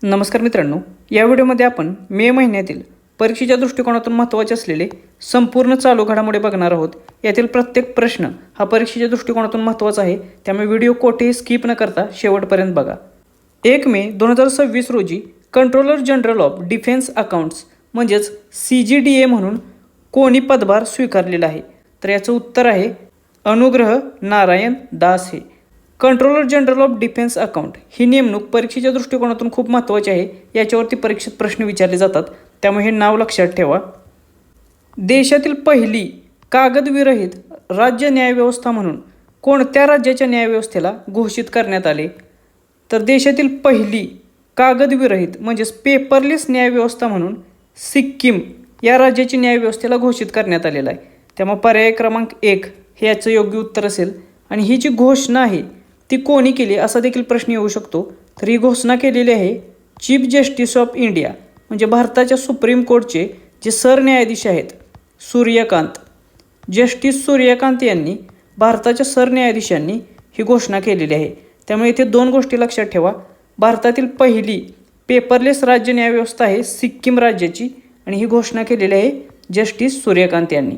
नमस्कार मित्रांनो, या व्हिडिओमध्ये आपण मे महिन्यातील परीक्षेच्या दृष्टिकोनातून महत्त्वाचे असलेले संपूर्ण चालू घडामोडी बघणार आहोत। यातील प्रत्येक प्रश्न हा परीक्षेच्या दृष्टिकोनातून महत्त्वाचा आहे, त्यामुळे व्हिडिओ कोठेही स्किप न करता शेवटपर्यंत बघा। 1 मे 2026 रोजी controller General of defence accounts म्हणजेच CGDA म्हणून कोणी पदभार स्वीकारलेला आहे? तर याचं उत्तर आहे अनुग्रह नारायण दास हे। Controller General of Defence Account ही नेमणूक परीक्षेच्या दृष्टिकोनातून खूप महत्त्वाची आहे। याच्यावरती परीक्षेत प्रश्न विचारले जातात, त्यामुळे हे नाव लक्षात ठेवा। देशातील पहिली कागदविरहित राज्य न्यायव्यवस्था म्हणून कोणत्या राज्याच्या न्यायव्यवस्थेला घोषित करण्यात आले? तर देशातील पहिली कागदविरहित म्हणजेच पेपरलेस न्यायव्यवस्था म्हणून सिक्कीम या राज्याची न्यायव्यवस्थेला घोषित करण्यात आलेला आहे। त्यामुळे पर्याय क्रमांक 1 हे याचं योग्य उत्तर असेल। आणि ही जी घोषणा आहे ती कोणी केली असा देखील प्रश्न येऊ शकतो। तर ही घोषणा केलेली आहे चीफ जस्टिस ऑफ इंडिया म्हणजे भारताच्या सुप्रीम कोर्टचे जे सरन्यायाधीश आहेत सूर्यकांत, जस्टिस सूर्यकांत यांनी भारताच्या सरन्यायाधीशांनी ही घोषणा केलेली आहे। त्यामुळे इथे दोन गोष्टी लक्षात ठेवा। भारतातील पहिली पेपरलेस राज्य न्यायव्यवस्था आहे सिक्कीम राज्याची आणि ही घोषणा केलेली आहे जस्टिस सूर्यकांत यांनी।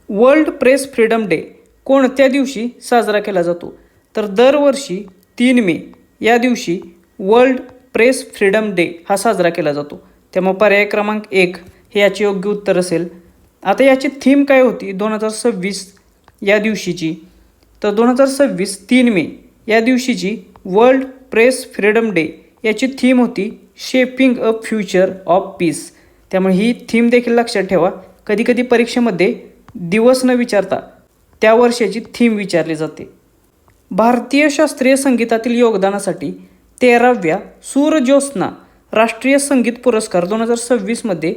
वर्ल्ड प्रेस फ्रीडम डे कोणत्या दिवशी साजरा केला जातो? तर दरवर्षी 3 मे या दिवशी वर्ल्ड प्रेस फ्रीडम डे हा साजरा केला जातो। त्यामुळे पर्याय क्रमांक 1 हे याचे योग्य उत्तर असेल। आता याची थीम काय होती 2026 या दिवशीची? तर 2026 3 मे या दिवशीची वर्ल्ड प्रेस फ्रीडम डे याची थीम होती shaping a future of peace. त्यामुळे ही थीम देखील लक्षात ठेवा। कधी कधी परीक्षेमध्ये दिवस न विचारता त्या वर्षाची थीम विचारली जाते। भारतीय शास्त्रीय संगीतातील योगदानासाठी 13व्या सूरज्योत्स्ना राष्ट्रीय संगीत पुरस्कार 2026 मध्ये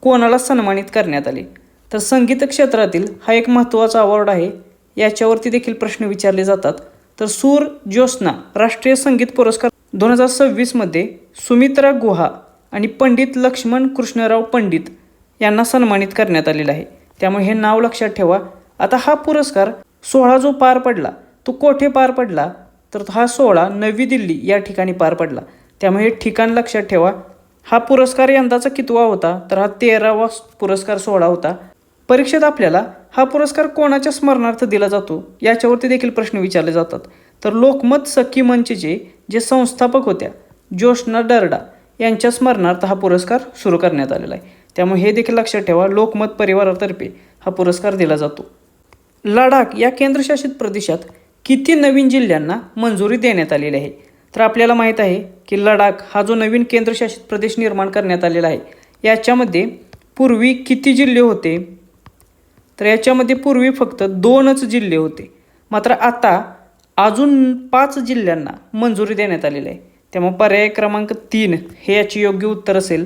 कोणाला सन्मानित करण्यात आले? तर संगीत क्षेत्रातील हा एक महत्त्वाचा अवॉर्ड आहे, याच्यावरती देखील प्रश्न विचारले जातात। तर सूरज्योत्स्ना राष्ट्रीय संगीत पुरस्कार 2026 मध्ये सुमित्रा गुहा आणि पंडित लक्ष्मण कृष्णराव पंडित यांना सन्मानित करण्यात आलेला आहे। त्यामुळे हे नाव लक्षात ठेवा। आता हा पुरस्कार सोहळा जो पार पडला तो कोठे पार पडला? तर हा सोहळा नवी दिल्ली या ठिकाणी पार पडला। त्यामुळे हे ठिकाण लक्षात ठेवा। हा पुरस्कार यंदाचा कितवा होता? तर हा 13वा पुरस्कार सोहळा होता। परीक्षेत आपल्याला हा पुरस्कार कोणाच्या स्मरणार्थ दिला जातो याच्यावरती देखील प्रश्न विचारले जातात। तर लोकमत सखी मंचचे जे संस्थापक होत्या जोशना डरडा यांच्या स्मरणार्थ हा पुरस्कार सुरू करण्यात आलेला आहे। त्यामुळे हे देखील लक्षात ठेवा, लोकमत परिवारातर्फे हा पुरस्कार दिला जातो। लडाख या केंद्रशासित प्रदेशात किती नवीन जिल्ह्यांना मंजुरी देण्यात आलेली आहे? तर आपल्याला माहीत आहे की लडाख हा जो नवीन केंद्रशासित प्रदेश निर्माण करण्यात आलेला आहे याच्यामध्ये पूर्वी किती जिल्हे होते? तर याच्यामध्ये पूर्वी फक्त 2च जिल्हे होते, मात्र आता अजून 5 जिल्ह्यांना मंजुरी देण्यात आलेली आहे। त्यामुळे पर्याय क्रमांक 3 हे याचे योग्य उत्तर असेल।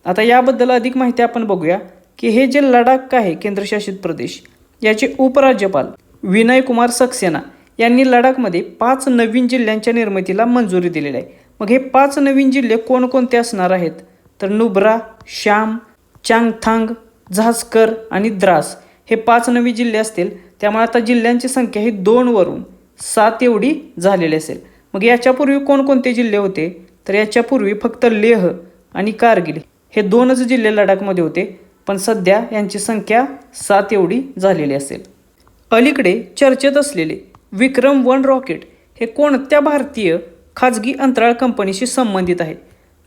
आता याबद्दल अधिक माहिती आपण बघूया की हे जे लडाख आहे केंद्रशासित प्रदेश याचे उपराज्यपाल विनय कुमार सक्सेना यांनी लडाखमध्ये 5 नवीन जिल्ह्यांच्या निर्मितीला मंजुरी दिलेली आहे। मग हे 5 नवीन जिल्हे कोणकोणते असणार आहेत? तर नुब्रा, श्याम, चांगथांग, झास्कर आणि द्रास हे 5 नवी जिल्हे असतील। त्यामुळे आता जिल्ह्यांची संख्या ही 2 वरून 7 एवढी झालेली असेल। मग याच्यापूर्वी कोणकोणते जिल्हे होते? तर याच्यापूर्वी फक्त लेह आणि कारगिल हे 2च जिल्हे लडाखमध्ये होते, पण सध्या यांची संख्या 7 एवढी झालेली असेल। अलीकडे चर्चेत असलेले विक्रम-1 रॉकेट हे कोणत्या भारतीय खाजगी अंतराळ कंपनीशी संबंधित आहे?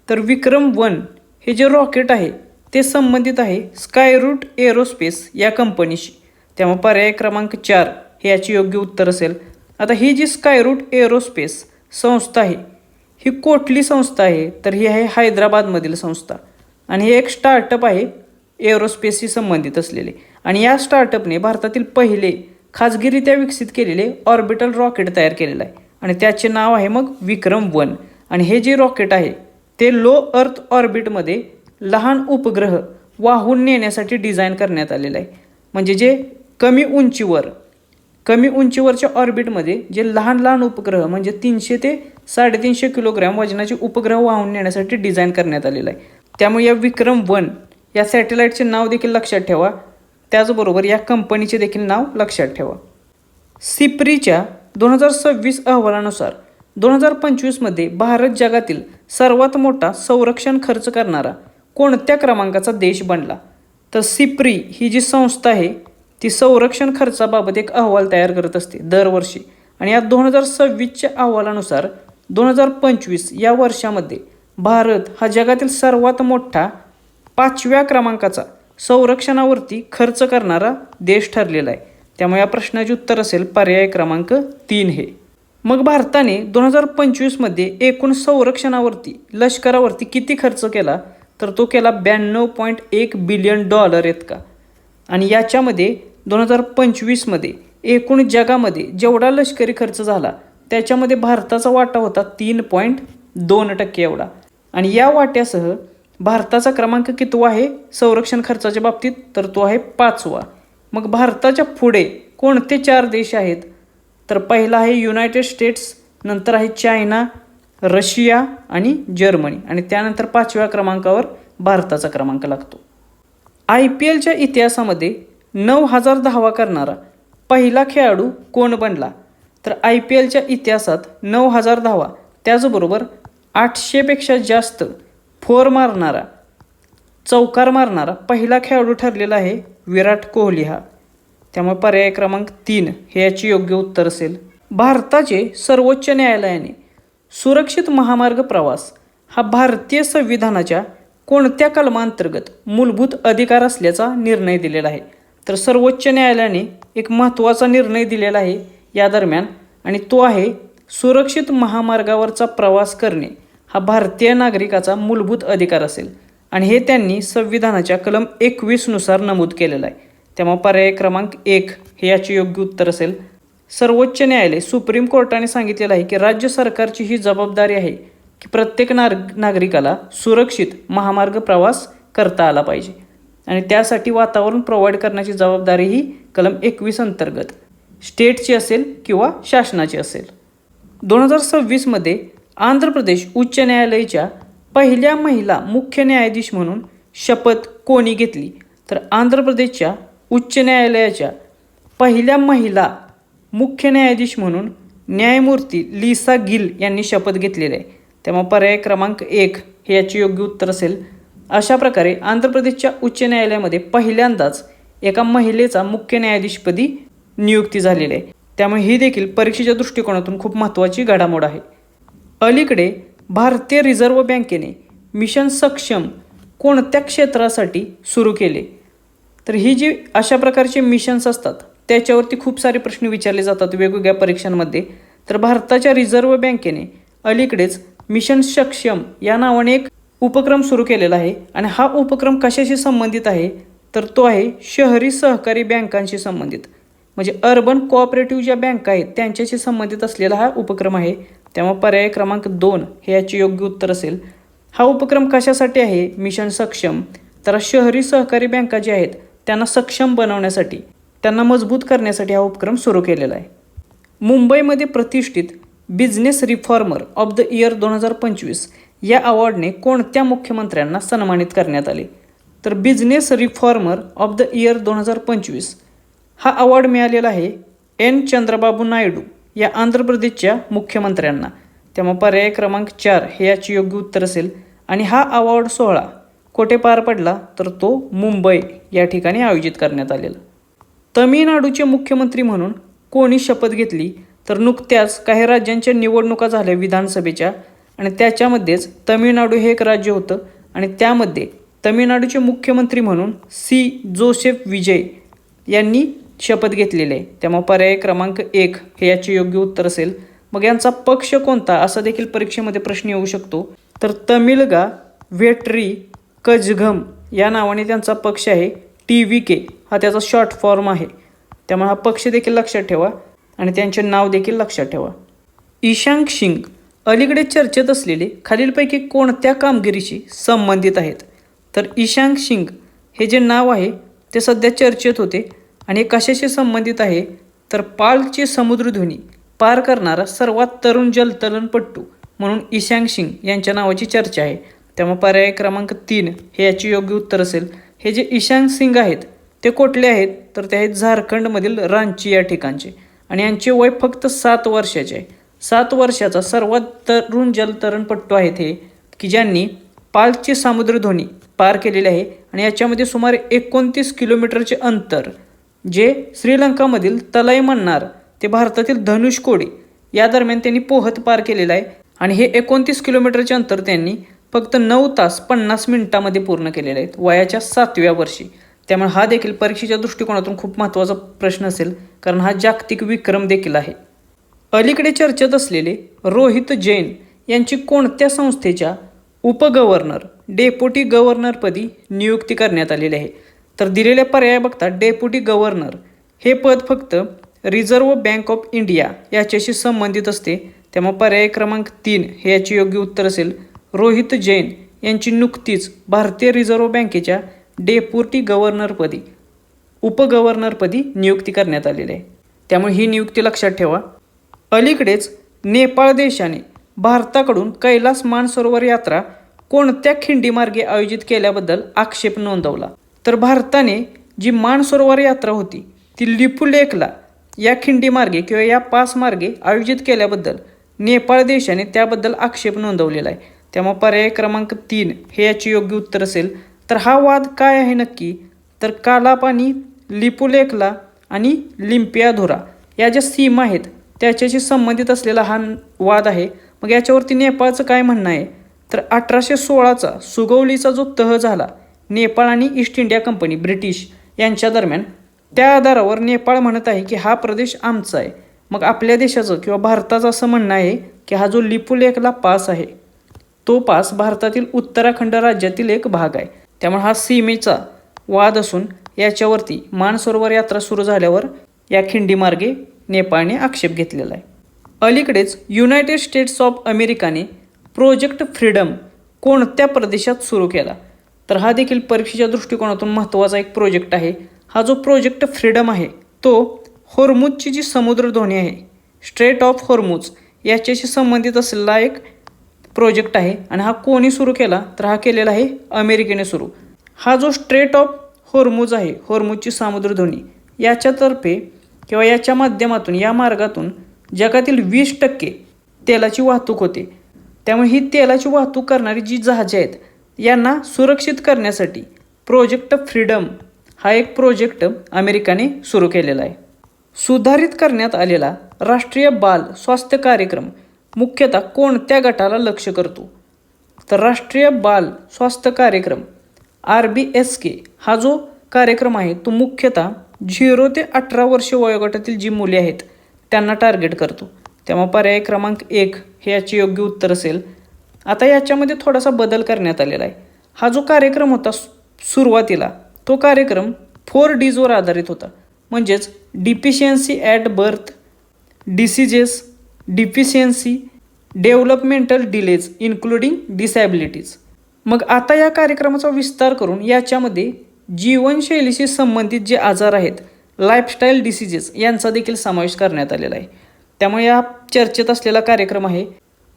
तर विक्रम-1 हे जे रॉकेट आहे ते संबंधित आहे स्कायरूट एरोस्पेस या कंपनीशी। त्यामुळे पर्याय क्रमांक 4 हे याचे योग्य उत्तर असेल। आता ही जी स्कायरूट एरोस्पेस संस्था आहे ही कुठली संस्था आहे? तर ही आहे हैदराबादमधील संस्था आणि हे एक स्टार्टअप आहे एरोस्पेसशी संबंधित असलेले। आणि या स्टार्टअपने भारतातील पहिले खाजगीरित्या विकसित केलेले ऑर्बिटल रॉकेट तयार केलेलं आहे आणि त्याचे नाव आहे मग विक्रम-1। आणि हे जे रॉकेट आहे ते लो अर्थ ऑर्बिटमध्ये लहान उपग्रह वाहून नेण्यासाठी डिझाईन करण्यात आलेलं आहे। म्हणजे जे कमी उंचीवरच्या ऑर्बिटमध्ये जे लहान लहान उपग्रह म्हणजे 300 ते 350 किलोग्रॅम वजनाचे उपग्रह वाहून नेण्यासाठी डिझाईन करण्यात आलेलं आहे। त्यामुळे या विक्रम-1 या सॅटेलाईटचे नाव देखील लक्षात ठेवा, त्याचबरोबर या कंपनीचे देखील नाव लक्षात ठेवा। सिप्रीच्या 2026 अहवालानुसार 2025 मध्ये भारत जगातील सर्वात मोठा संरक्षण खर्च करणारा कोणत्या क्रमांकाचा देश बनला? तर सिप्री ही जी संस्था आहे ती संरक्षण खर्चाबाबत एक अहवाल तयार करत असते दरवर्षी, आणि या 2026च्या अहवालानुसार 2025 या वर्षामध्ये भारत हा जगातील सर्वात मोठा 5व्या क्रमांकाचा संरक्षणावरती खर्च करणारा देश ठरलेला आहे. त्यामुळे या प्रश्नाचे उत्तर असेल पर्याय क्रमांक 3 हे. मग भारताने 2025मध्ये एकूण संरक्षणावरती लष्करावरती किती खर्च केला? तर तो केला $92.1 बिलियन इतका. आणि याच्यामध्ये 2025मध्ये एकूण जगामध्ये जेवढा लष्करी खर्च झाला त्याच्यामध्ये भारताचा वाटा होता 3.2% एवढा. आणि या वाट्यासह भारताचा क्रमांक कितवा आहे संरक्षण खर्चाच्या बाबतीत? तर तो आहे 5वा. मग भारताच्या पुढे कोणते 4 देश आहेत? तर पहिला आहे युनायटेड स्टेट्स, नंतर आहे चायना, रशिया आणि जर्मनी, आणि त्यानंतर 5व्या क्रमांकावर भारताचा क्रमांक लागतो. IPLच्या इतिहासामध्ये 9000 धावा करणारा पहिला खेळाडू कोण बनला? तर IPLच्या इतिहासात 9000 धावा त्याचबरोबर 800पेक्षा जास्त फोर मारणारा, चौकार मारणारा पहिला खेळाडू ठरलेला आहे विराट कोहली हा. त्यामुळे पर्याय क्रमांक 3 हे याचे योग्य उत्तर असेल. भारताचे सर्वोच्च न्यायालयाने सुरक्षित महामार्ग प्रवास हा भारतीय संविधानाच्या कोणत्या कलमांतर्गत मूलभूत अधिकार असल्याचा निर्णय दिलेला आहे? तर सर्वोच्च न्यायालयाने एक महत्त्वाचा निर्णय दिलेला आहे या दरम्यान, आणि तो आहे सुरक्षित महामार्गावरचा प्रवास करणे हा भारतीय नागरिकाचा मूलभूत अधिकार असेल, आणि हे त्यांनी संविधानाच्या कलम 21 नुसार नमूद केलेलं आहे. त्यामुळे पर्याय क्रमांक 1 हे याचे योग्य उत्तर असेल. सर्वोच्च न्यायालय सुप्रीम कोर्टाने सांगितलेलं आहे की राज्य सरकारची ही जबाबदारी आहे की प्रत्येक नागरिकाला सुरक्षित महामार्ग प्रवास करता आला पाहिजे, आणि त्यासाठी वातावरण प्रोव्हाइड करण्याची जबाबदारी ही कलम 21 अंतर्गत स्टेटची असेल किंवा शासनाची असेल. 2026मध्ये आंध्र प्रदेश उच्च न्यायालयाच्या पहिल्या महिला मुख्य न्यायाधीश म्हणून शपथ कोणी घेतली? तर आंध्र प्रदेशच्या उच्च न्यायालयाच्या पहिल्या महिला मुख्य न्यायाधीश म्हणून न्यायमूर्ती लिसा गिल यांनी शपथ घेतलेली आहे. त्यामुळे पर्याय क्रमांक 1 हे याचे योग्य उत्तर असेल. अशा प्रकारे आंध्र प्रदेशच्या उच्च न्यायालयामध्ये पहिल्यांदाच एका महिलेचा मुख्य न्यायाधीशपदी नियुक्ती झालेली आहे. त्यामुळे ही देखील परीक्षेच्या दृष्टिकोनातून खूप महत्त्वाची घडामोड आहे. अलीकडे भारतीय रिझर्व्ह बँकेने मिशन सक्षम कोणत्या क्षेत्रासाठी सुरू केले? तर ही जी अशा प्रकारचे मिशन्स असतात त्याच्यावरती खूप सारे प्रश्न विचारले जातात वेगवेगळ्या परीक्षांमध्ये. तर भारताच्या रिझर्व्ह बँकेने अलीकडेच मिशन सक्षम या नावाने एक उपक्रम सुरू केलेला आहे, आणि हा उपक्रम कशाशी संबंधित आहे? तर तो आहे शहरी सहकारी बँकांशी संबंधित, म्हणजे अर्बन कोऑपरेटिव्ह ज्या बँका आहेत त्यांच्याशी संबंधित असलेला हा उपक्रम आहे. त्यामुळे पर्याय क्रमांक 2 हे याचे योग्य उत्तर असेल. हा उपक्रम कशासाठी आहे मिशन सक्षम? तर शहरी सहकारी बँका ज्या आहेत त्यांना सक्षम बनवण्यासाठी, त्यांना मजबूत करण्यासाठी हा उपक्रम सुरू केलेला आहे. मुंबईमध्ये प्रतिष्ठित business reformer of the year 2025 या अवॉर्डने कोणत्या मुख्यमंत्र्यांना सन्मानित करण्यात आले? तर business reformer of the year 2025 हा अवॉर्ड मिळालेला आहे N. चंद्रबाबू नायडू या आंध्र प्रदेशच्या मुख्यमंत्र्यांना. त्यामुळे पर्याय क्रमांक 4 हे याचे योग्य उत्तर असेल. आणि हा अवॉर्ड सोहळा कोठे पार पडला? तर तो मुंबई या ठिकाणी आयोजित करण्यात आलेला. तमिळनाडूचे मुख्यमंत्री म्हणून कोणी शपथ घेतली? तर नुकत्याच काही राज्यांच्या निवडणुका झाल्या विधानसभेच्या, आणि त्याच्यामध्येच तमिळनाडू हे एक राज्य होतं, आणि त्यामध्ये तमिळनाडूचे मुख्यमंत्री म्हणून C. जोसेफ विजय यांनी शपथ घेतलेली आहे. त्यामुळे पर्याय क्रमांक 1 हे याचे योग्य उत्तर असेल. मग यांचा पक्ष कोणता असा देखील परीक्षेमध्ये प्रश्न येऊ शकतो. तर तमिळगा व्हेट्री कझगम या नावाने त्यांचा पक्ष आहे. TVK हा त्याचा शॉर्ट फॉर्म आहे. त्यामुळे हा पक्ष देखील लक्षात ठेवा, आणि त्यांचे नाव देखील लक्षात ठेवा. ईशांक सिंग अलीकडे चर्चेत असलेले खालीलपैकी कोणत्या कामगिरीशी संबंधित आहेत? तर ईशांक सिंग हे जे नाव आहे ते सध्या चर्चेत होते, आणि हे कशाशी संबंधित आहे? तर पालची समुद्रधुनी पार करणारा सर्वात तरुण जलतरणपटू म्हणून ईशांक सिंग यांच्या नावाची चर्चा आहे. त्यामुळे पर्याय क्रमांक 3 हे याचे योग्य उत्तर असेल. हे जे ईशांक सिंग आहेत ते कुठले आहेत? तर ते आहेत झारखंडमधील रांची या ठिकाणचे, आणि यांचे वय फक्त 7 वर्षाचे आहे. 7 वर्षाचा सर्वात तरुण जलतरणपटू आहेत हे. की ज्यांनी पालची सामुद्रधुनी पार केलेली आहे आणि याच्यामध्ये सुमारे 29 किलोमीटरचे अंतर जे श्रीलंकामधील तलाई मन्नार ते भारतातील धनुषकोडी या दरम्यान त्यांनी पोहत पार केलेलं आहे आणि हे 29 किलोमीटरचे अंतर त्यांनी फक्त 9 तास 50 मिनिटांमध्ये पूर्ण केलेले आहेत वयाच्या 7व्या वर्षी. त्यामुळे हा देखील परीक्षेच्या दृष्टिकोनातून खूप महत्त्वाचा प्रश्न असेल, कारण हा जागतिक विक्रम देखील आहे. अलीकडे चर्चेत असलेले रोहित जैन यांची कोणत्या संस्थेच्या उपगव्हर्नर डेप्युटी गव्हर्नरपदी नियुक्ती करण्यात आलेली आहे? तर दिलेल्या पर्याय बघता डेप्युटी गव्हर्नर हे पद फक्त रिझर्व्ह बँक ऑफ इंडिया याच्याशी संबंधित असते. त्यामुळे पर्याय क्रमांक 3 हे याचे योग्य उत्तर असेल. रोहित जैन यांची नुकतीच भारतीय रिझर्व्ह बँकेच्या डेप्युटी गव्हर्नरपदी उपगव्हर्नरपदी नियुक्ती करण्यात आलेली आहे. त्यामुळे ही नियुक्ती लक्षात ठेवा. अलीकडेच नेपाळ देशाने भारताकडून कैलास मानसरोवर यात्रा कोणत्या खिंडीमार्गे आयोजित केल्याबद्दल आक्षेप नोंदवला? तर भारताने जी मानसरोवर यात्रा होती ती लिपुलेखला या खिंडीमार्गे किंवा या पासमार्गे आयोजित केल्याबद्दल नेपाळ देशाने त्याबद्दल आक्षेप नोंदवलेला आहे. त्यामुळे पर्याय क्रमांक 3 हे याचे योग्य उत्तर असेल. तर हा वाद काय आहे नक्की? तर कालापानी, लिपुलेखला आणि लिम्पियाधुरा या ज्या सीमा आहेत त्याच्याशी संबंधित असलेला हा वाद आहे. मग याच्यावरती नेपाळचं काय म्हणणं आहे? तर 1816चा सुगौलीचा जो तह झाला नेपाळ आणि ईस्ट इंडिया कंपनी ब्रिटिश यांच्या दरम्यान, त्या आधारावर नेपाळ म्हणत आहे की हा प्रदेश आमचा आहे. मग आपल्या देशाचं किंवा भारताचं असं म्हणणं आहे की हा जो लिपुलेखला पास आहे तो पास भारतातील उत्तराखंड राज्यातील एक भाग आहे. त्यामुळे हा सीमेचा वाद असून याच्यावरती मानसरोवर यात्रा सुरू झाल्यावर या खिंडीमार्गे नेपाळने आक्षेप घेतलेला आहे. अलीकडेच युनायटेड स्टेट्स ऑफ अमेरिकाने प्रोजेक्ट फ्रीडम कोणत्या प्रदेशात सुरू केला? तर हा देखील परीक्षेच्या दृष्टिकोनातून महत्त्वाचा एक प्रोजेक्ट आहे. हा जो प्रोजेक्ट फ्रीडम आहे तो होर्मुझची जी समुद्रधुनी आहे, स्ट्रेट ऑफ होर्मुझ याच्याशी संबंधित असलेला एक प्रोजेक्ट आहे. आणि हा कोणी सुरू केला? तर हा केलेला आहे अमेरिकेने सुरू. हा जो स्ट्रेट ऑफ होर्मुझ आहे, होर्मुझची सामुद्रधुनी, याच्यातर्फे किंवा याच्या माध्यमातून या मार्गातून जगातील 20% तेलाची वाहतूक होते. त्यामुळे ही तेलाची वाहतूक करणारी जी जहाजे आहेत यांना सुरक्षित करण्यासाठी प्रोजेक्ट फ्रीडम हा एक प्रोजेक्ट अमेरिकाने सुरू केलेला आहे. सुधारित करण्यात आलेला राष्ट्रीय बाल स्वास्थ्य कार्यक्रम मुख्यतः कोणत्या गटाला लक्ष्य करतो? तर राष्ट्रीय बाल स्वास्थ्य कार्यक्रम RBSK हा जो कार्यक्रम आहे तो मुख्यतः 0 ते 18 वर्ष वयोगटातील जी मुले आहेत त्यांना टार्गेट करतो. त्यामुळे पर्याय क्रमांक 1 हे याचे योग्य उत्तर असेल. आता याच्यामध्ये थोडासा बदल करण्यात आलेला आहे. हा जो कार्यक्रम होता सुरुवातीला तो कार्यक्रम 4Ds आधारित होता, म्हणजेच deficiency at birth, diseases, deficiency, developmental delays including disabilities. मग आता या कार्यक्रमाचा विस्तार करून याच्यामध्ये जीवनशैलीशी संबंधित जे आजार आहेत, लाईफस्टाईल डिसीजेस यांचा देखील समावेश करण्यात आलेला आहे. त्यामुळे या चर्चेत असलेला कार्यक्रम आहे.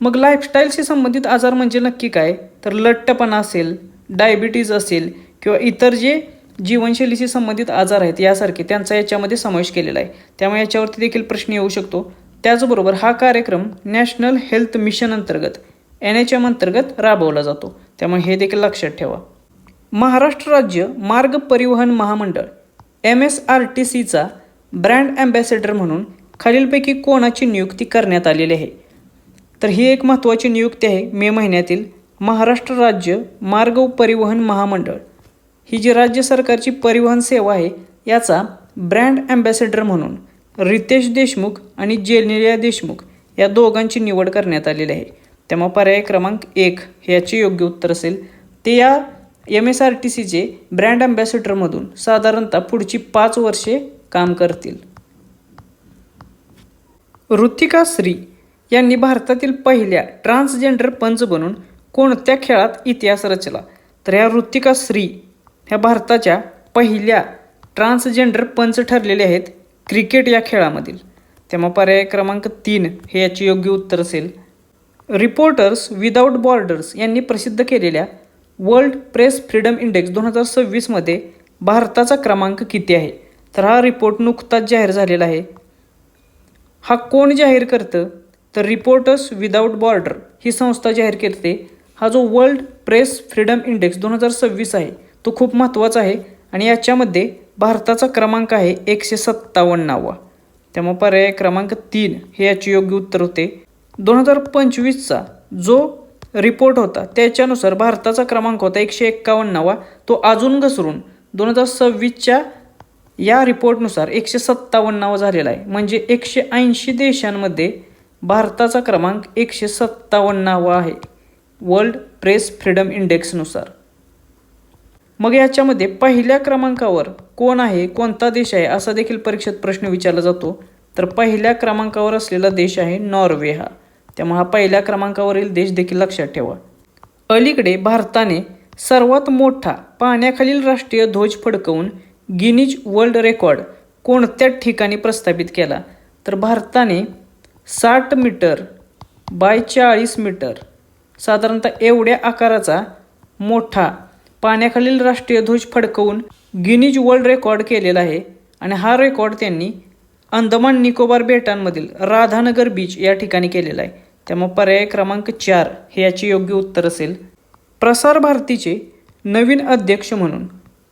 मग लाईफस्टाईलशी संबंधित आजार म्हणजे नक्की काय? तर लठ्ठपणा असेल, डायबिटीज असेल किंवा इतर जे जीवनशैलीशी संबंधित आजार आहेत यासारखे त्यांचा याच्यामध्ये समावेश केलेला आहे. त्यामुळे याच्यावरती देखील प्रश्न येऊ शकतो. त्याचबरोबर हा कार्यक्रम नॅशनल हेल्थ मिशन अंतर्गत NHM अंतर्गत राबवला जातो. त्यामुळे हे देखील लक्षात ठेवा. महाराष्ट्र राज्य मार्ग परिवहन महामंडळ MSRTCचा ब्रँड ॲम्बॅसेडर म्हणून खालीलपैकी कोणाची नियुक्ती करण्यात आलेली आहे? तर ही एक महत्त्वाची नियुक्ती आहे मे महिन्यातील. महाराष्ट्र राज्य मार्ग परिवहन महामंडळ ही जी राज्य सरकारची परिवहन सेवा आहे याचा ब्रँड ॲम्बॅसेडर म्हणून रितेश देशमुख आणि जेनेलिया देशमुख या दोघांची निवड करण्यात आलेली आहे. त्यामुळे पर्याय क्रमांक 1 हे याचे योग्य उत्तर असेल. ते या MSRTCचे ब्रँड ॲम्बॅसेडरमधून साधारणतः पुढची 5 वर्षे काम करतील. ऋतिका श्री यांनी भारतातील पहिल्या ट्रान्सजेंडर पंच बनून कोणत्या खेळात इतिहास रचला? तर ह्या ऋतिका श्री ह्या भारताच्या पहिल्या ट्रान्सजेंडर पंच ठरलेले आहेत क्रिकेट या खेळामधील. त्यामुळे पर्याय क्रमांक 3 हे याचे योग्य उत्तर असेल. रिपोर्टर्स विदाऊट बॉर्डर्स यांनी प्रसिद्ध केलेल्या वर्ल्ड प्रेस फ्रीडम इंडेक्स 2026 मध्ये भारताचा क्रमांक किती आहे? तर हा रिपोर्ट नुकताच जाहीर झालेला आहे. हा कोण जाहीर करतं? तर रिपोर्टर्स विदाऊट बॉर्डर ही संस्था जाहीर करते. हा जो वर्ल्ड प्रेस फ्रीडम इंडेक्स 2026 आहे तो खूप महत्त्वाचा आहे आणि याच्यामध्ये भारताचा क्रमांक आहे 157वा. त्यामुळे पर्याय क्रमांक 3 हे याचे योग्य उत्तर होते. 2025चा जो रिपोर्ट होता त्याच्यानुसार भारताचा क्रमांक होता 151वा. तो अजून घसरून 2026च्या या रिपोर्टनुसार 157वा झालेला आहे. म्हणजे 180 देशांमध्ये भारताचा क्रमांक 157वा आहे वर्ल्ड प्रेस फ्रीडम इंडेक्सनुसार. मग याच्यामध्ये पहिल्या क्रमांकावर कोण आहे, कोणता देश आहे असा देखील परीक्षेत प्रश्न विचारला जातो. तर पहिल्या क्रमांकावर असलेला देश आहे नॉर्वे हा. त्यामुळे हा पहिल्या क्रमांकावरील देश देखील लक्षात ठेवा. अलीकडे भारताने सर्वात मोठा पाण्याखालील राष्ट्रीय ध्वज फडकवून गिनीज वर्ल्ड रेकॉर्ड कोणत्या ठिकाणी प्रस्थापित केला? तर भारताने 60 मीटर बाय 40 मीटर साधारणतः एवढ्या आकाराचा मोठा पाण्याखालील राष्ट्रीय ध्वज फडकवून गिनीज वर्ल्ड रेकॉर्ड केलेला आहे. आणि हा रेकॉर्ड त्यांनी अंदमान निकोबार बेटांमधील राधानगर बीच या ठिकाणी केलेला आहे. त्यामुळे पर्याय क्रमांक 4 हे याचे योग्य उत्तर असेल. प्रसार भारतीचे नवीन अध्यक्ष म्हणून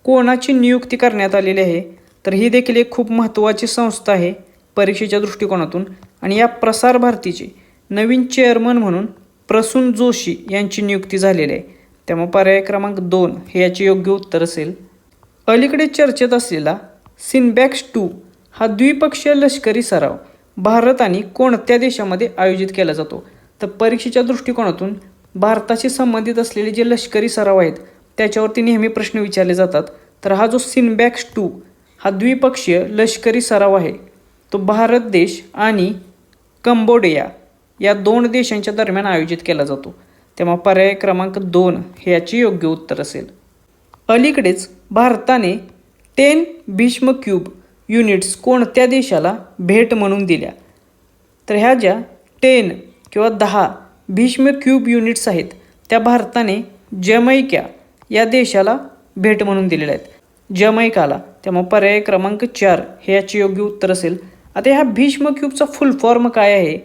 कोणाची नियुक्ती करण्यात आलेली आहे? तर ही देखील एक खूप महत्त्वाची संस्था आहे परीक्षेच्या दृष्टिकोनातून. आणि या प्रसार भारतीचे नवीन चेअरमन म्हणून प्रसून जोशी यांची नियुक्ती झालेली आहे. त्यामुळे पर्याय क्रमांक 2 हे याचे योग्य उत्तर असेल. अलीकडे चर्चेत असलेला सिनबॅक्स 2 हा द्विपक्षीय लष्करी सराव भारत आणि कोणत्या देशामध्ये आयोजित केला जातो? तर परीक्षेच्या दृष्टिकोनातून भारताशी संबंधित असलेले जे लष्करी सराव आहेत त्याच्यावरती नेहमी प्रश्न विचारले जातात. तर हा जो सिनबॅक्स 2 हा द्विपक्षीय लष्करी सराव आहे तो भारत देश आणि कंबोडिया या 2 देशांच्या दरम्यान आयोजित केला जातो. तेव्हा पर्याय क्रमांक 2 हे याचे योग्य उत्तर असेल. अलीकडेच भारताने 10 भीष्म क्यूब युनिट्स कोणत्या देशाला भेट म्हणून दिल्या? तर ह्या ज्या 10 किंवा 10 भीष्म क्यूब युनिट्स आहेत त्या भारताने जमैका या देशाला भेट म्हणून दिलेल्या आहेत, जमैकाला. त्यामुळे पर्याय क्रमांक 4 हे याचे योग्य उत्तर असेल. आता ह्या भीष्म क्यूबचा फुल फॉर्म काय आहे?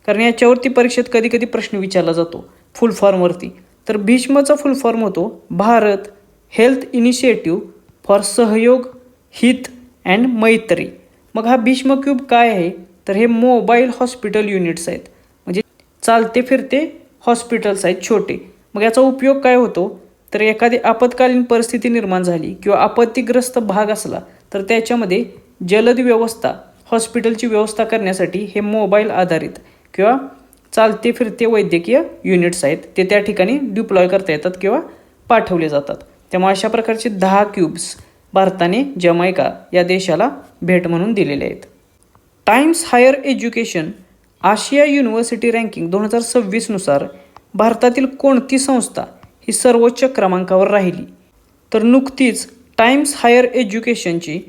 कारण याच्यावरती परीक्षेत कधी कधी प्रश्न विचारला जातो फुल फॉर्मवरती. तर भीष्मचा फुल फॉर्म होतो भारत हेल्थ इनिशिएटिव्ह फॉर सहयोग हित अँड मैत्री. मग हा भीष्म क्यूब काय आहे? तर हे मोबाईल हॉस्पिटल युनिट्स आहेत, म्हणजे चालते फिरते हॉस्पिटल्स आहेत छोटे. मग याचा उपयोग काय होतो? तर एखादी आपत्कालीन परिस्थिती निर्माण झाली किंवा आपत्तीग्रस्त भाग असला तर त्याच्यामध्ये जलद व्यवस्था हॉस्पिटलची व्यवस्था करण्यासाठी हे मोबाईल आधारित किंवा चालते फिरते वैद्यकीय युनिट्स आहेत ते त्या ठिकाणी डिप्लॉय करता येतात किंवा पाठवले जातात. त्यामुळे अशा प्रकारचे 10 क्यूब्स भारताने जमैका या देशाला भेट म्हणून दिलेले आहेत. टाइम्स हायर एज्युकेशन आशिया युनिव्हर्सिटी रँकिंग 2026 नुसार भारतातील कोणती संस्था ही सर्वोच्च क्रमांकावर राहिली? तर नुकतीच टाइम्स हायर एज्युकेशनची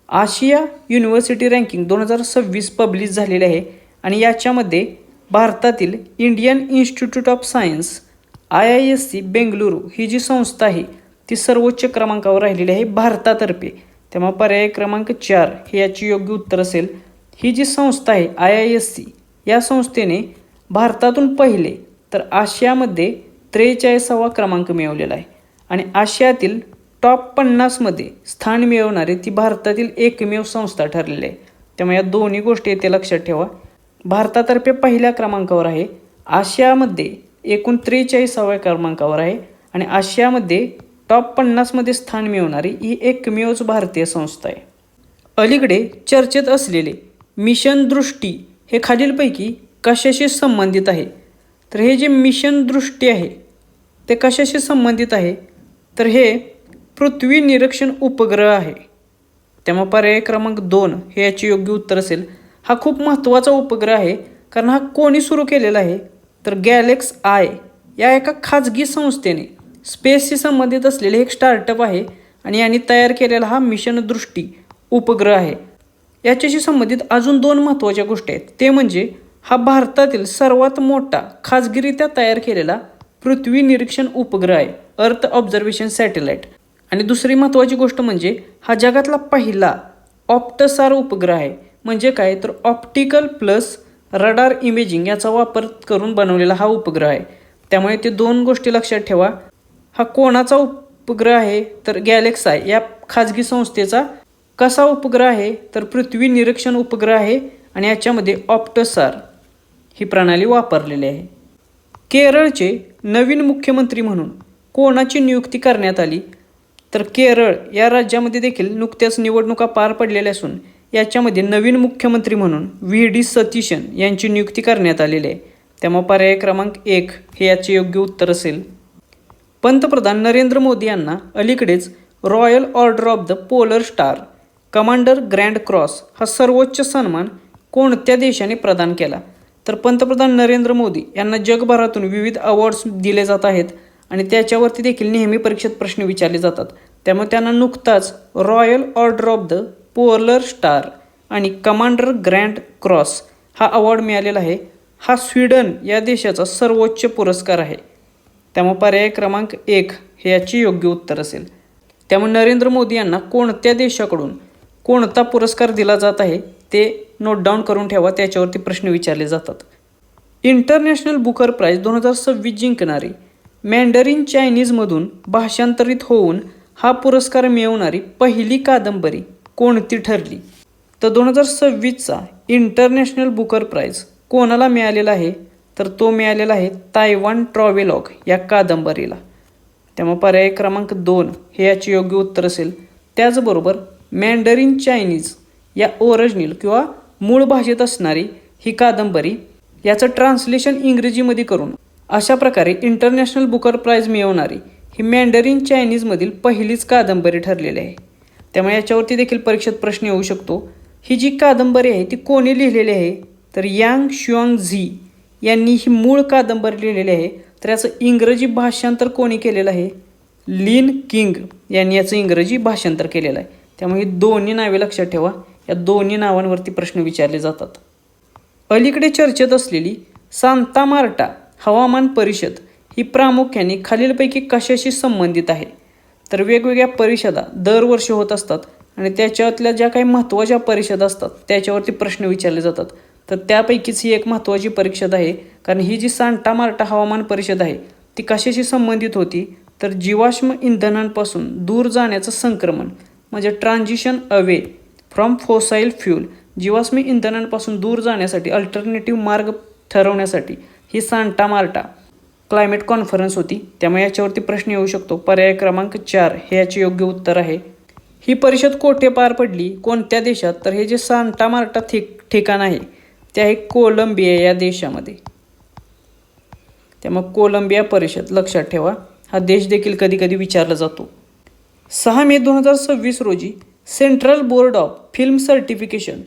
आशिया युनिव्हर्सिटी रँकिंग 2026 पब्लिश झालेली आहे. आणि याच्यामध्ये भारतातील Indian Institute of Science IISc Bengaluru ही जी संस्था आहे ती सर्वोच्च क्रमांकावर राहिलेली आहे भारतातर्फे. तेव्हा पर्याय क्रमांक 4 हे याचे योग्य उत्तर असेल. ही जी संस्था आहे IISc या संस्थेने भारतातून पहिले तर आशियामध्ये 43वा क्रमांक मिळवलेला आहे. आणि आशियातील टॉप 50मध्ये स्थान मिळवणारी ती भारतातील एकमेव संस्था ठरलेली आहे. त्यामुळे या दोन्ही गोष्टी येथे लक्षात ठेवा. भारतातर्फे पहिल्या क्रमांकावर आहे, आशियामध्ये एकूण 43व्या क्रमांकावर आहे आणि आशियामध्ये टॉप 50मध्ये स्थान मिळवणारी ही एकमेवच भारतीय संस्था आहे. अलीकडे चर्चेत असलेले मिशन दृष्टी हे खालीलपैकी कशाशी संबंधित आहे? तर हे जे मिशन दृष्टी आहे ते कशाशी संबंधित आहे? तर हे पृथ्वी निरीक्षण उपग्रह आहे. त्यामुळे पर्याय क्रमांक 2 हे याचे योग्य उत्तर असेल. हा खूप महत्त्वाचा उपग्रह आहे कारण हा कोणी सुरू केलेला आहे? तर गॅलेक्स आय या एका खाजगी संस्थेने स्पेसशी संबंधित असलेले एक स्टार्टअप आहे आणि यांनी तयार केलेला हा मिशन दृष्टी उपग्रह आहे. याच्याशी संबंधित अजून 2 महत्त्वाच्या गोष्टी आहेत. ते म्हणजे हा भारतातील सर्वात मोठा खाजगीरित्या तयार केलेला पृथ्वी निरीक्षण उपग्रह आहे, अर्थ ऑब्झर्वेशन सॅटेलाइट. आणि दुसरी महत्त्वाची गोष्ट म्हणजे हा जगातला पहिला ऑप्टसार उपग्रह आहे. म्हणजे काय? तर ऑप्टिकल प्लस रडार इमेजिंग याचा वापर करून बनवलेला हा उपग्रह आहे. त्यामुळे ते दोन गोष्टी लक्षात ठेवा. हा कोणाचा उपग्रह आहे तर गॅलेक्साय या खाजगी संस्थेचा. कसा उपग्रह आहे तर पृथ्वी निरीक्षण उपग्रह आहे आणि याच्यामध्ये ऑप्टोसार ही प्रणाली वापरलेली आहे. केरळचे नवीन मुख्यमंत्री म्हणून कोणाची नियुक्ती करण्यात आली तर केरळ या राज्यामध्ये देखील नुकत्याच निवडणुका पार पडलेल्या असून याच्यामध्ये नवीन मुख्यमंत्री म्हणून व्ही.डी. सतीशन यांची नियुक्ती करण्यात आलेली आहे. त्यामुळे पर्याय क्रमांक 1 हे याचे योग्य उत्तर असेल. पंतप्रधान नरेंद्र मोदी यांना अलीकडेच royal order of the polar star commander grand cross हा सर्वोच्च सन्मान कोणत्या देशाने प्रदान केला तर पंतप्रधान नरेंद्र मोदी यांना जगभरातून विविध अवॉर्ड्स दिले जात आहेत आणि त्याच्यावरती देखील नेहमी परीक्षेत प्रश्न विचारले जातात. त्यामुळे त्यांना नुकताच royal order of the polar star आणि कमांडर ग्रँड क्रॉस हा अवॉर्ड मिळालेला आहे. हा स्वीडन या देशाचा सर्वोच्च पुरस्कार आहे. त्यामुळे पर्याय क्रमांक 1 हे याचे योग्य उत्तर असेल. त्यामुळे नरेंद्र मोदी यांना कोणत्या देशाकडून कोणता पुरस्कार दिला जात आहे ते नोट डाऊन करून ठेवा, त्याच्यावरती प्रश्न विचारले जातात. इंटरनॅशनल बुकर प्राईज 2026 जिंकणारी मँडरिन चायनीजमधून भाषांतरित होऊन हा पुरस्कार मिळवणारी पहिली कादंबरी कोणती ठरली तर 2026चा इंटरनॅशनल बुकर प्राईज कोणाला मिळालेला आहे तर तो मिळालेला आहे तायवान ट्रॅव्हलॉग या कादंबरीला. त्यामुळे पर्याय क्रमांक 2 हे याचे योग्य उत्तर असेल. त्याचबरोबर मँडरिन चायनीज या ओरिजिनल किंवा मूळ भाषेत असणारी ही कादंबरी याचं ट्रान्सलेशन इंग्रजीमध्ये करून अशा प्रकारे इंटरनॅशनल बुकर प्राईज मिळवणारी ही मँडरिन चायनीजमधील पहिलीच कादंबरी ठरलेली आहे. त्यामुळे याच्यावरती देखील परीक्षेत प्रश्न येऊ शकतो. ही जी कादंबरी आहे ती कोणी लिहिलेली आहे तर यांग शुआंग झी यांनी ही मूळ कादंबरी लिहिलेली आहे. तर याचं इंग्रजी भाषांतर कोणी केलेलं आहे लिन किंग यांनी याचं इंग्रजी भाषांतर केलेलं आहे. त्यामुळे ही दोन्ही नावे लक्षात ठेवा, या दोन्ही नावांवरती प्रश्न विचारले जातात. अलीकडे चर्चेत असलेली सांता मार्टा हवामान परिषद ही प्रामुख्याने खालीलपैकी कशाशी संबंधित आहे तर वेगवेगळ्या परिषदा दरवर्षी होत असतात आणि त्याच्यातल्या ज्या काही महत्त्वाच्या परिषदा असतात त्याच्यावरती प्रश्न विचारले जातात. तर त्यापैकीच ही एक महत्त्वाची परिषद आहे, कारण ही जी सांता मार्टा हवामान परिषद आहे ती कशाशी संबंधित होती तर जीवाश्म इंधनांपासून दूर जाण्याचं संक्रमण म्हणजे ट्रान्झिशन अवे फ्रॉम फॉसाईल फ्यूल, जीवाश्म इंधनांपासून दूर जाण्यासाठी अल्टरनेटिव्ह मार्ग ठरवण्यासाठी ही सांता मार्टा क्लायमेट कॉन्फरन्स होती. त्यामुळे याच्यावरती प्रश्न येऊ शकतो. पर्याय क्रमांक 4 हे याचे योग्य उत्तर आहे. ही परिषद कोठे पार पडली कोणत्या देशात तर हे जे सांता मार्टा ठिकाण आहे ते आहे कोलंबिया या देशामध्ये. त्यामुळे कोलंबिया परिषद लक्षात ठेवा, हा देश देखील कधी कधी विचारला जातो. 6 मे 2026 रोजी Central Board of Film Certification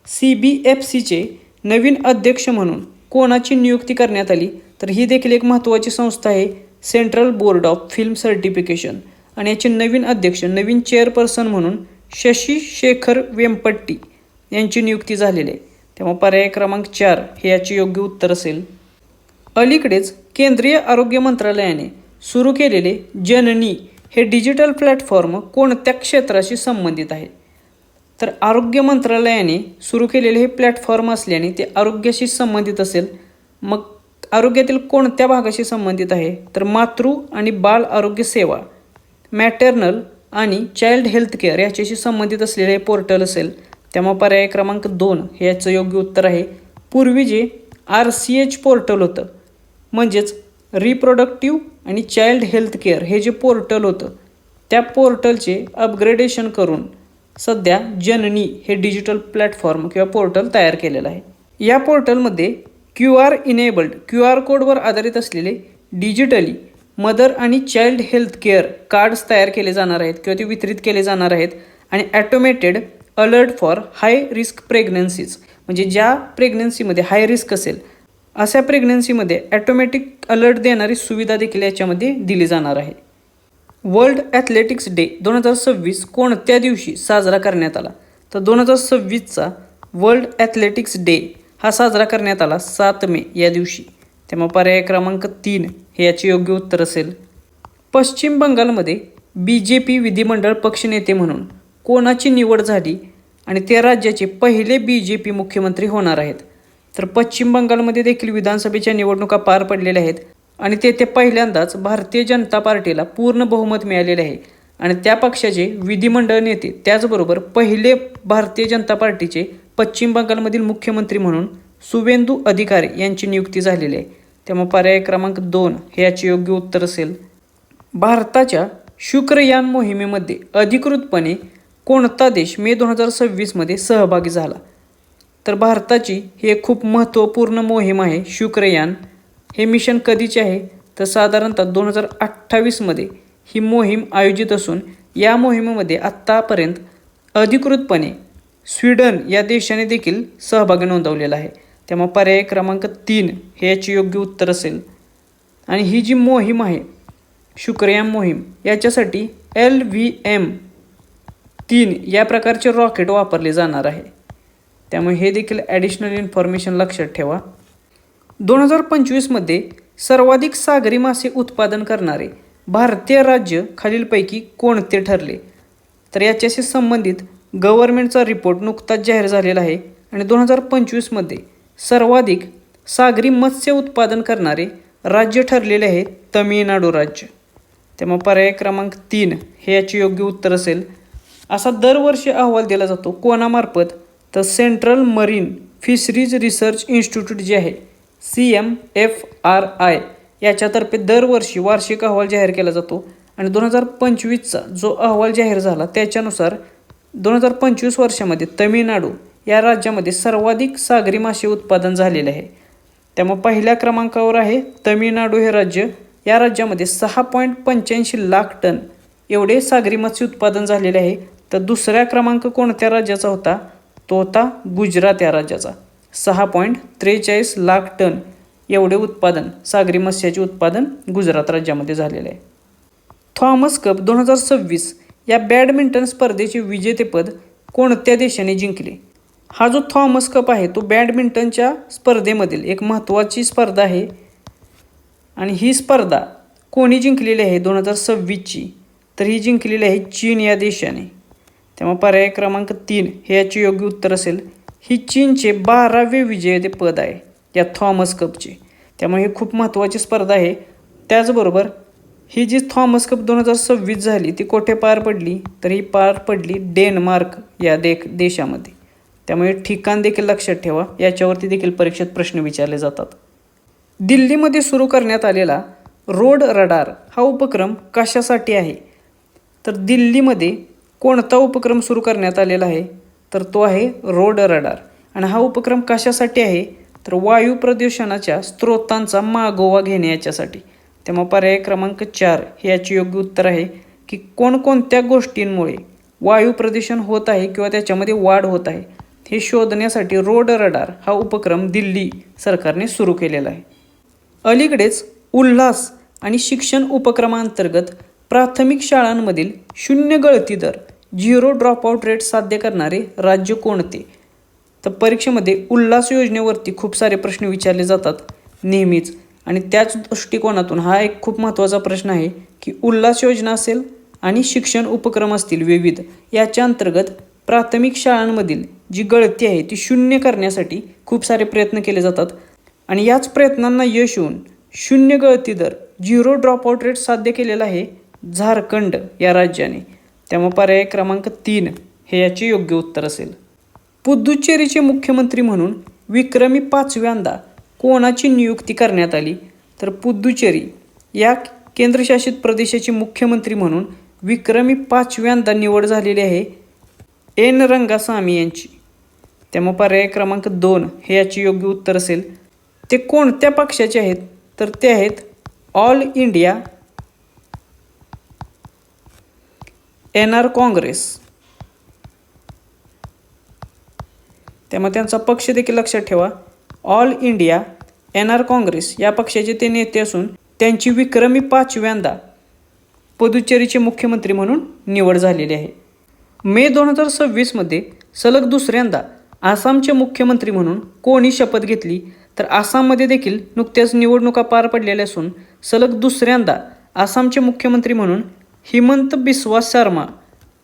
CBFCचे नवीन अध्यक्ष म्हणून कोणाची नियुक्ती करण्यात आली तर ही देखील एक महत्त्वाची संस्था आहे central Board of Film certification आणि याचे नवीन अध्यक्ष नवीन चेअरपर्सन म्हणून शशी शेखर वेंपट्टी यांची नियुक्ती झालेली आहे. त्यामुळे पर्याय क्रमांक 4 हे याचे योग्य उत्तर असेल. अलीकडेच केंद्रीय आरोग्य मंत्रालयाने सुरू केलेले जननी हे डिजिटल प्लॅटफॉर्म कोणत्या क्षेत्राशी संबंधित आहे तर आरोग्य मंत्रालयाने सुरू केलेले हे प्लॅटफॉर्म असल्याने ते आरोग्याशी संबंधित असेल. मग आरोग्यातील कोणत्या भागाशी संबंधित आहे तर मातृ आणि बाल आरोग्य सेवा, मॅटर्नल आणि चाइल्ड हेल्थ केअर याच्याशी संबंधित असलेले हे पोर्टल असेल. त्यामुळे पर्याय क्रमांक 2 हे याचं योग्य उत्तर आहे. पूर्वी जे RCH पोर्टल होतं म्हणजेच रिप्रोडक्टिव्ह आणि चाइल्ड हेल्थ केअर हे जे पोर्टल होतं त्या पोर्टलचे अपग्रेडेशन करून सध्या जननी हे डिजिटल प्लॅटफॉर्म किंवा पोर्टल तयार केलेलं आहे. या पोर्टलमध्ये QR इनेबल्ड QR कोडवर आधारित असलेले डिजिटली मदर आणि चाइल्ड हेल्थ केअर कार्ड्स तयार केले जाणार आहेत किंवा ते वितरित केले जाणार आहेत आणि automated alert for high risk प्रेग्नन्सीज म्हणजे ज्या प्रेग्नन्सीमध्ये हाय रिस्क असेल अशा प्रेग्नन्सीमध्ये ॲटोमॅटिक अलर्ट देणारी सुविधा देखील याच्यामध्ये दिली जाणार आहे. वर्ल्ड ॲथलेटिक्स डे 2026 कोणत्या दिवशी साजरा करण्यात आला तर 2026चा वर्ल्ड ॲथलेटिक्स डे हा साजरा करण्यात आला 7 मे या दिवशी. त्यामुळे पर्याय क्रमांक 3 हे याचे योग्य उत्तर असेल. पश्चिम बंगालमध्ये BJP विधिमंडळ पक्षनेते म्हणून कोणाची निवड झाली आणि ते राज्याचे पहिले BJP मुख्यमंत्री होणार आहेत तर पश्चिम बंगालमध्ये देखील विधानसभेच्या निवडणुका पार पडलेल्या आहेत आणि तेथे पहिल्यांदाच भारतीय जनता पार्टीला पूर्ण बहुमत मिळालेले आहे आणि त्या पक्षाचे विधिमंडळ नेते त्याचबरोबर पहिले भारतीय जनता पार्टीचे पश्चिम बंगालमधील मुख्यमंत्री म्हणून शुवेंदू अधिकारी यांची नियुक्ती झालेली आहे. त्यामुळे पर्याय क्रमांक 2 हे याचे योग्य उत्तर असेल. भारताच्या शुक्रयान मोहिमेमध्ये अधिकृतपणे कोणता देश मे 2026मध्ये सहभागी झाला? तर भारताची ही एक खूप महत्त्वपूर्ण मोहीम आहे शुक्रयान. हे मिशन कधीचे आहे? तर साधारणतः 2028मध्ये ही मोहीम आयोजित असून या मोहिमेमध्ये आत्तापर्यंत अधिकृतपणे स्वीडन या देशाने देखील सहभाग नोंदवलेला आहे. त्यामुळे पर्याय क्रमांक 3 हे याचे योग्य उत्तर असेल. आणि ही जी मोहीम आहे शुक्रयान मोहीम याच्यासाठी LVM-3 या प्रकारचे रॉकेट वापरले जाणार आहे. त्यामुळे हे देखील ॲडिशनल इन्फॉर्मेशन लक्षात ठेवा. 2025मध्ये सर्वाधिक सागरी मासे उत्पादन करणारे भारतीय राज्य खालीलपैकी कोणते ठरले? तर याच्याशी संबंधित गव्हर्नमेंटचा रिपोर्ट नुकताच जाहीर झालेला आहे आणि 2025मध्ये सर्वाधिक सागरी मत्स्य उत्पादन करणारे राज्य ठरलेले आहे तमिळनाडू राज्य. त्यामुळे पर्याय क्रमांक 3 हे याचे योग्य उत्तर असेल. असा दरवर्षी अहवाल दिला जातो कोणामार्फत? तर central marine fisheries research institute जे आहे CMFRI याच्यातर्फे दरवर्षी वार्षिक अहवाल जाहीर केला जातो आणि 2025चा जो अहवाल जाहीर झाला त्याच्यानुसार 2025 वर्षामध्ये तमिळनाडू या राज्यामध्ये सर्वाधिक सागरी मासे उत्पादन झालेले आहे. त्यामुळे पहिल्या क्रमांकावर आहे तमिळनाडू हे राज्य. या राज्यामध्ये 6.85 लाख टन एवढे सागरी मत्स्य उत्पादन झालेले आहे. तर दुसऱ्या क्रमांक कोणत्या राज्याचा होता? तो होता गुजरात या राज्याचा. 6.43 लाख टन एवढे उत्पादन सागरी मत्स्याचे उत्पादन गुजरात राज्यामध्ये झालेले आहे. थॉमस कप 2026 या बॅडमिंटन स्पर्धेचे विजेतेपद कोणत्या देशाने जिंकले? हा जो थॉमस कप आहे तो बॅडमिंटनच्या स्पर्धेमधील एक महत्त्वाची स्पर्धा आहे आणि ही स्पर्धा कोणी जिंकलेली आहे 2026ची? तर ही जिंकलेली आहे चीन या देशाने. त्यामुळे पर्याय क्रमांक 3 हे याचे योग्य उत्तर असेल. ही चीनचे 12वे विजेतेपद आहे या थॉमस कपचे. त्यामुळे ही खूप महत्त्वाची स्पर्धा आहे. त्याचबरोबर ही जी थॉमस कप 2026 झाली ती कुठे पार पडली? तर ही पार पडली डेन्मार्क या देशामध्ये. त्यामुळे ठिकाण देखील लक्षात ठेवा, याच्यावरती देखील परीक्षेत प्रश्न विचारले जातात. दिल्लीमध्ये सुरू करण्यात आलेला रोड रडार हा उपक्रम कशासाठी आहे? तर दिल्लीमध्ये कोणता उपक्रम सुरू करण्यात आलेला आहे? तर तो आहे रोड रडार. आणि हा उपक्रम कशासाठी आहे? तर वायू प्रदूषणाच्या स्रोतांचा मागोवा घेणे याच्यासाठी. त्यामुळे पर्याय क्रमांक 4 हे याचे योग्य उत्तर आहे की कोणकोणत्या गोष्टींमुळे वायू प्रदूषण होत आहे किंवा त्याच्यामध्ये वाढ होत आहे हे शोधण्यासाठी रोड रडार हा उपक्रम दिल्ली सरकारने सुरू केलेला आहे. अलीकडेच उल्हास आणि शिक्षण उपक्रमांतर्गत प्राथमिक शाळांमधील 0 गळती दर 0 ड्रॉपआउट रेट साध्य करणारे राज्य कोणते? तर परीक्षेमध्ये उल्हास योजनेवरती खूप सारे प्रश्न विचारले जातात नेहमीच आणि त्याच दृष्टिकोनातून हा एक खूप महत्त्वाचा प्रश्न आहे की उल्हास योजना असेल आणि शिक्षण उपक्रम असतील विविध याच्या अंतर्गत प्राथमिक शाळांमधील जी गळती आहे ती 0 करण्यासाठी खूप सारे प्रयत्न केले जातात आणि याच प्रयत्नांना यश येऊन 0 गळती दर 0 ड्रॉपआउट रेट साध्य केलेला आहे झारखंड या राज्याने. त्यामुळे पर्याय क्रमांक 3 हे याचे योग्य उत्तर असेल. पुदुच्चेरीचे मुख्यमंत्री म्हणून विक्रमी 5व्यांदा कोणाची नियुक्ती करण्यात आली? तर पुदुच्चेरी या केंद्रशासित प्रदेशाचे मुख्यमंत्री म्हणून विक्रमी 5व्यांदा निवड झालेली आहे एन रंगासामी यांची. त्यामुळे पर्याय क्रमांक 2 हे याचे योग्य उत्तर असेल. ते कोणत्या पक्षाचे आहेत? तर ते आहेत ऑल इंडिया NR काँग्रेस. त्यामुळे त्यांचा पक्ष देखील लक्षात ठेवा. ऑल इंडिया NR काँग्रेस या पक्षाचे ते नेते असून त्यांची विक्रमी 5व्यांदा पुदुच्चेरीचे मुख्यमंत्री म्हणून निवड झालेली आहे. मे 2026मध्ये सलग दुसऱ्यांदा आसामचे मुख्यमंत्री म्हणून कोणी शपथ घेतली? तर आसाममध्ये देखील नुकत्याच निवडणुका पार पडलेल्या असून सलग दुसऱ्यांदा आसामचे मुख्यमंत्री म्हणून हिमंत बिस्वा शर्मा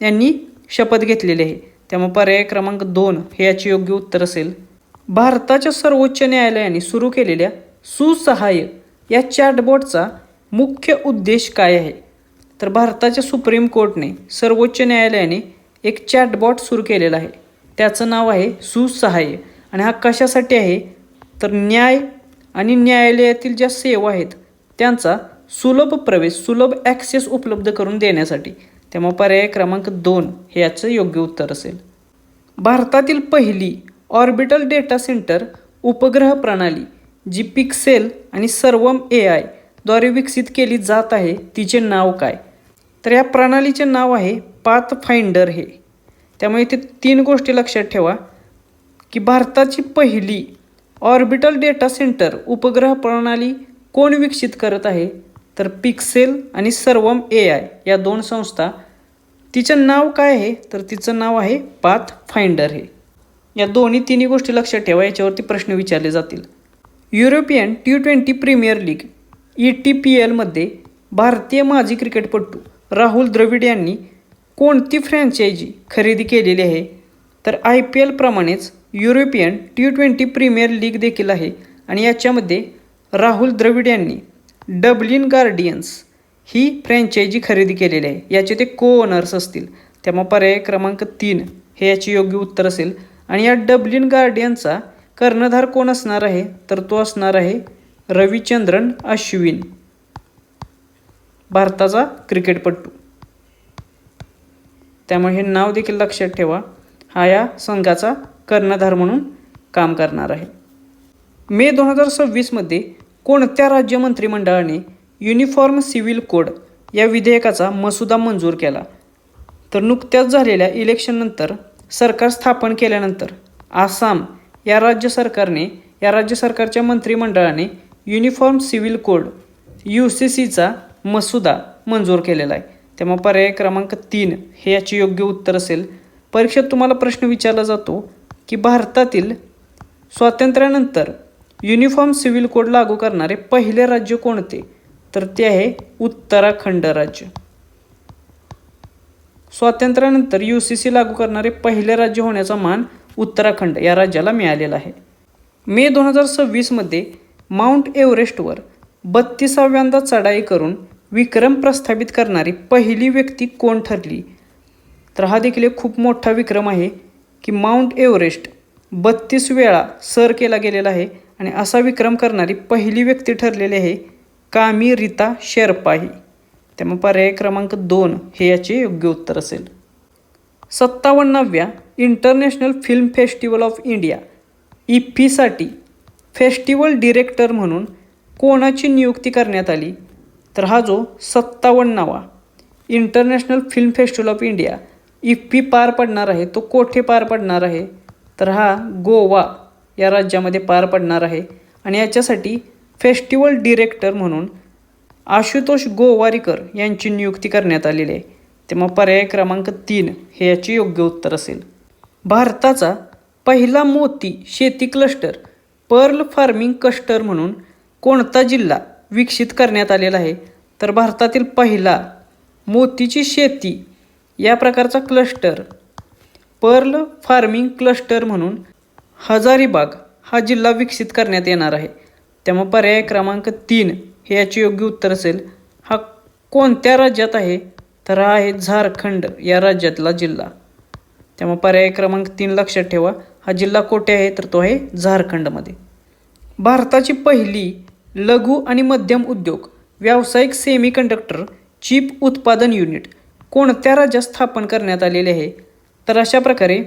यांनी शपथ घेतलेली आहे. त्यामुळे पर्याय क्रमांक 2 हे याचे योग्य उत्तर असेल. भारताच्या सर्वोच्च न्यायालयाने सुरू केलेल्या सुसहाय्य या चॅटबॉटचा मुख्य उद्देश काय आहे? तर भारताच्या सुप्रीम कोर्टने, सर्वोच्च न्यायालयाने एक चॅटबॉट सुरू केलेला आहे. त्याचं नाव आहे सुसहाय्य. आणि हा कशासाठी आहे? तर न्याय आणि न्यायालयातील ज्या सेवा आहेत त्यांचा सुलभ प्रवेश, सुलभ ॲक्सेस उपलब्ध करून देण्यासाठी. त्यामुळे पर्याय क्रमांक 2 हे याचं योग्य उत्तर असेल. भारतातील पहिली ऑर्बिटल डेटा सेंटर उपग्रह प्रणाली जी पिक्सेल आणि सर्वम AI द्वारे विकसित केली जात आहे तिचे नाव काय? तर या प्रणालीचे नाव आहे पाथफाइंडर हे. त्यामुळे इथे 3 गोष्टी लक्षात ठेवा की भारताची पहिली ऑर्बिटल डेटा सेंटर उपग्रह प्रणाली कोण विकसित करत आहे? तर पिक्सेल आणि सर्वम AI या 2 संस्था. तिचं नाव काय आहे? तर तिचं नाव आहे पाथफाइंडर हे. या तिन्ही गोष्टी लक्षात ठेवा, याच्यावरती प्रश्न विचारले जातील. युरोपियन T20 प्रीमियर लीग ETPLमध्ये भारतीय माजी क्रिकेटपटू राहुल द्रविड यांनी कोणती फ्रँचायझी खरेदी केलेली आहे? तर IPL प्रमाणेच युरोपियन T20 प्रीमियर लीग देखील आहे आणि याच्यामध्ये राहुल द्रविड यांनी डब्लिन गार्डियन्स ही फ्रँचायझी खरेदी केलेली आहे. याचे ते ओनर्स असतील. त्यामुळे पर्याय क्रमांक 3 हे याचे योग्य उत्तर असेल. आणि या डब्लिन गार्डियनचा कर्णधार कोण असणार आहे? तर तो असणार आहे रविचंद्रन अश्विन, भारताचा क्रिकेटपटू. त्यामुळे हे नाव देखील लक्षात ठेवा. हा या संघाचा कर्णधार म्हणून काम करणार आहे. मे 2026मध्ये कोणत्या राज्य मंत्रिमंडळाने युनिफॉर्म सिव्हिल कोड या विधेयकाचा मसुदा मंजूर केला? तर नुकत्याच झालेल्या इलेक्शननंतर सरकार स्थापन केल्यानंतर आसाम या राज्य सरकारच्या मंत्रिमंडळाने युनिफॉर्म सिव्हिल कोड UCCचा मसुदा मंजूर केलेला आहे. त्यामुळे पर्याय क्रमांक 3 हे याचे योग्य उत्तर असेल. परीक्षेत तुम्हाला प्रश्न विचारला जातो की भारतातील स्वातंत्र्यानंतर युनिफॉर्म सिव्हिल कोड लागू करणारे पहिले राज्य कोणते? तर ते आहे उत्तराखंड राज्य. स्वातंत्र्यानंतर UCC लागू करणारे पहिले राज्य होण्याचा मान उत्तराखंड या राज्याला मिळालेला आहे. मे 2026मध्ये माउंट एव्हरेस्टवर 32व्यांदा चढाई करून विक्रम प्रस्थापित करणारी पहिली व्यक्ती कोण ठरली? तर हा देखील एक खूप मोठा विक्रम आहे की माउंट एव्हरेस्ट 32 वेळा सर केला गेलेला आहे आणि असा विक्रम करणारी पहिली व्यक्ती ठरलेली आहे कामी रीता शेर्पा ही. त्यामुळे पर्याय क्रमांक 2 हे याचे योग्य उत्तर असेल. 57व्या International Film Festival of India IFFIसाठी फेस्टिवल डिरेक्टर म्हणून कोणाची नियुक्ती करण्यात आली? तर हा जो 57वा International Film Festival of India IFFI पार पडणार आहे तो कोठे पार पडणार आहे? तर हा गोवा या राज्यामध्ये पार पडणार आहे आणि याच्यासाठी फेस्टिवल डिरेक्टर म्हणून आशुतोष गोवारीकर यांची नियुक्ती करण्यात आलेली आहे. त्यामुळे पर्याय क्रमांक 3 हे याचे योग्य उत्तर असेल. भारताचा पहिला मोती शेती क्लस्टर पर्ल फार्मिंग क्लस्टर म्हणून कोणता जिल्हा विकसित करण्यात आलेला आहे? तर भारतातील पहिला मोतीची शेती या प्रकारचा क्लस्टर पर्ल फार्मिंग क्लस्टर म्हणून हजारीबाग हा जिल्हा विकसित करण्यात येणार आहे. त्यामुळे पर्याय क्रमांक 3 हे याचे योग्य उत्तर असेल. हा कोणत्या राज्यात आहे? तर हा आहे झारखंड या राज्यातला जिल्हा. त्यामुळे पर्याय क्रमांक 3 लक्षात ठेवा. हा जिल्हा कोठे आहे? तर तो आहे झारखंडमध्ये. भारताची पहिली लघु आणि मध्यम उद्योग व्यावसायिक सेमीकंडक्टर चिप उत्पादन युनिट कोणत्या राज्यात स्थापन करण्यात आलेले आहे? तर अशा प्रकारे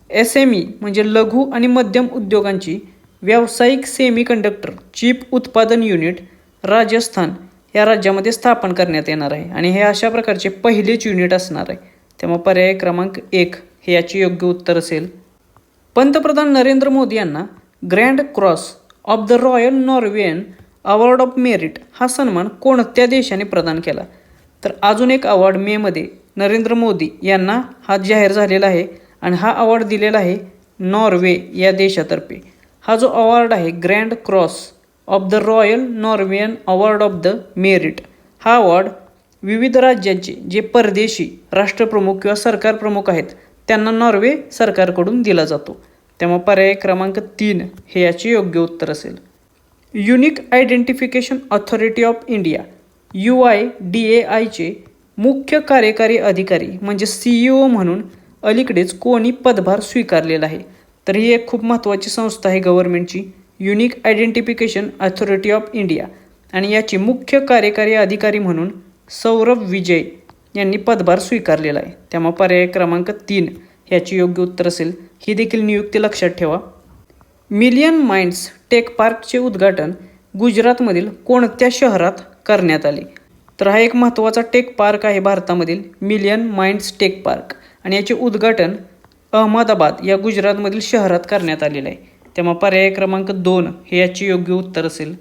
SME म्हणजे लघु आणि मध्यम उद्योगांची व्यावसायिक सेमीकंडक्टर चिप उत्पादन युनिट राजस्थान या राज्यामध्ये स्थापन करण्यात येणार आहे आणि हे अशा प्रकारचे पहिलेच युनिट असणार आहे. त्यामुळे पर्याय क्रमांक 1 हे याचे योग्य उत्तर असेल. पंतप्रधान नरेंद्र मोदी यांना Grand Cross of the Royal Norwegian Award of Merit हा सन्मान कोणत्या देशाने प्रदान केला? तर अजून एक अवॉर्ड मेमध्ये नरेंद्र मोदी यांना हा जाहीर झालेला आहे आणि हा अवॉर्ड दिलेला आहे नॉर्वे या देशातर्फे. हा जो अवॉर्ड आहे Grand Cross of the Royal Norwegian Award of the Merit, हा अवॉर्ड विविध राज्यांचे जे परदेशी राष्ट्रप्रमुख किंवा सरकार प्रमुख आहेत त्यांना नॉर्वे सरकारकडून दिला जातो. त्यामुळे पर्याय क्रमांक 3 हे याचे योग्य उत्तर असेल. Unique Identification Authority of India UIDAIचे मुख्य कार्यकारी अधिकारी म्हणजे CEO म्हणून अलीकडेच कोणी पदभार स्वीकारलेला आहे? तर ही एक खूप महत्त्वाची संस्था आहे गव्हर्नमेंटची, Unique Identification Authority of India, आणि याची मुख्य कार्यकारी अधिकारी म्हणून सौरभ विजय यांनी पदभार स्वीकारलेला आहे. त्यामुळे पर्याय क्रमांक 3 ह्याची योग्य उत्तर असेल. ही देखील नियुक्ती लक्षात ठेवा. मिलियन माइंड्स टेक पार्कचे उद्घाटन गुजरातमधील कोणत्या शहरात करण्यात आले? तर हा एक महत्त्वाचा टेक पार्क आहे भारतामधील, मिलियन माइंड्स टेक पार्क, आणि याचे उद्घाटन अहमदाबाद या गुजरातमधील शहरात करण्यात आलेलं आहे. त्यामुळे पर्याय क्रमांक 2 हे याची योग्य उत्तर असेल.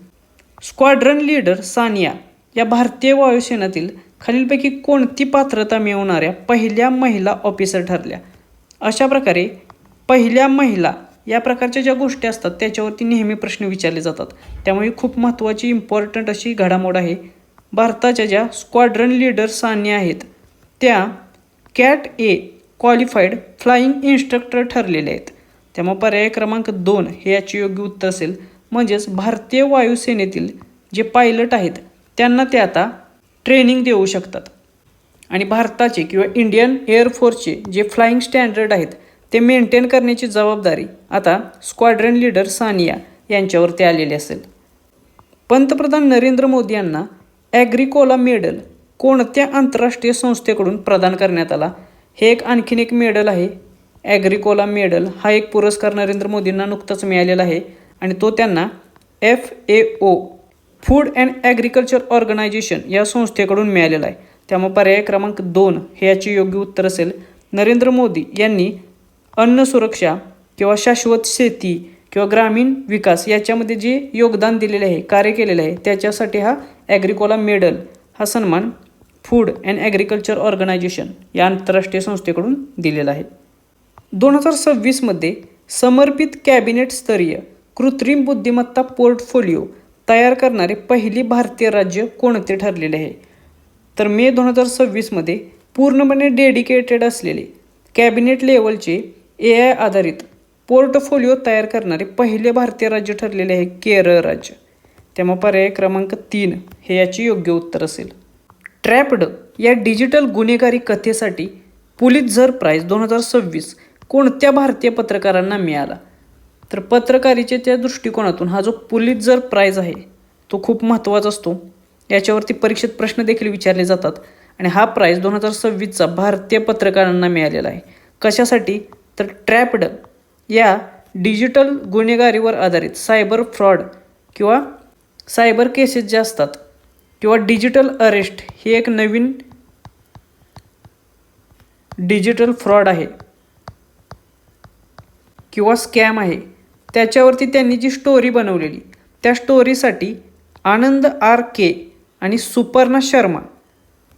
स्क्वाड्रन लीडर सानिया या भारतीय वायुसेनेतील खालीलपैकी कोणती पात्रता मिळवणाऱ्या पहिल्या महिला ऑफिसर ठरल्या? अशा प्रकारे पहिल्या महिला या प्रकारच्या ज्या गोष्टी असतात त्याच्यावरती नेहमी प्रश्न विचारले जातात. त्यामुळे खूप महत्त्वाची इम्पॉर्टंट अशी घडामोड आहे. भारताच्या ज्या स्क्वाड्रन लीडर सानिया आहेत त्या cat A qualified flying instructor ठरलेले आहेत. त्यामुळे पर्याय क्रमांक 2 हे याचे योग्य उत्तर असेल. म्हणजेच भारतीय वायुसेनेतील जे पायलट आहेत त्यांना ते आता ट्रेनिंग देऊ शकतात, आणि भारताचे किंवा इंडियन एअरफोर्सचे जे फ्लाईंग स्टँडर्ड आहेत ते मेंटेन करण्याची जबाबदारी आता स्क्वाड्रन लीडर सानिया यांच्यावरती आलेली असेल. पंतप्रधान नरेंद्र मोदी यांना ॲग्रिकोला मेडल कोणत्या आंतरराष्ट्रीय संस्थेकडून प्रदान करण्यात आला? हे एक आणखीन एक मेडल आहे. ॲग्रिकोला मेडल हा एक पुरस्कार नरेंद्र मोदींना नुकताच मिळालेला आहे, आणि तो त्यांना FAO food and agriculture organization या संस्थेकडून मिळालेला आहे. त्यामुळे पर्याय क्रमांक 2 हे याचे योग्य उत्तर असेल. नरेंद्र मोदी यांनी अन्न सुरक्षा किंवा शाश्वत शेती किंवा ग्रामीण विकास याच्यामध्ये जे योगदान दिलेले आहे, कार्य केलेले आहे, त्याच्यासाठी हा ॲग्रिकोला मेडल हा सन्मान फूड अँड ॲग्रिकल्चर ऑर्गनायझेशन या आंतरराष्ट्रीय संस्थेकडून दिलेला आहे. 2026मध्ये समर्पित कॅबिनेट स्तरीय कृत्रिम बुद्धिमत्ता पोर्टफोलिओ तयार करणारे पहिली भारतीय राज्य कोणते ठरलेले आहे? तर मे 2026मध्ये पूर्णपणे डेडिकेटेड असलेले कॅबिनेट लेवलचे AI आधारित पोर्टफोलिओ तयार करणारे पहिले भारतीय राज्य ठरलेले आहे केरळ राज्य. त्यामुळे पर्याय क्रमांक 3 हे याचे योग्य उत्तर असेल. ट्रॅप्ड या डिजिटल गुन्हेगारी कथेसाठी पुलित्झर प्राइज 2026 कोणत्या भारतीय पत्रकारांना मिळाला? तर पत्रकारितेच्या दृष्टिकोनातून हा जो पुलित्झर प्राइज आहे तो खूप महत्त्वाचा असतो. याच्यावरती परीक्षेत प्रश्न देखील विचारले जातात, आणि हा प्राइज 2026चा भारतीय पत्रकारांना मिळालेला आहे. कशासाठी? तर ट्रॅप्ड या डिजिटल गुन्हेगारीवर आधारित सायबर फ्रॉड किंवा सायबर केसेस ज्या असतात किंवा डिजिटल अरेस्ट हे एक नवीन डिजिटल फ्रॉड आहे किंवा स्कॅम आहे, त्याच्यावरती त्यांनी जी स्टोरी बनवलेली त्या स्टोरीसाठी आनंद RK आणि सुपर्णा शर्मा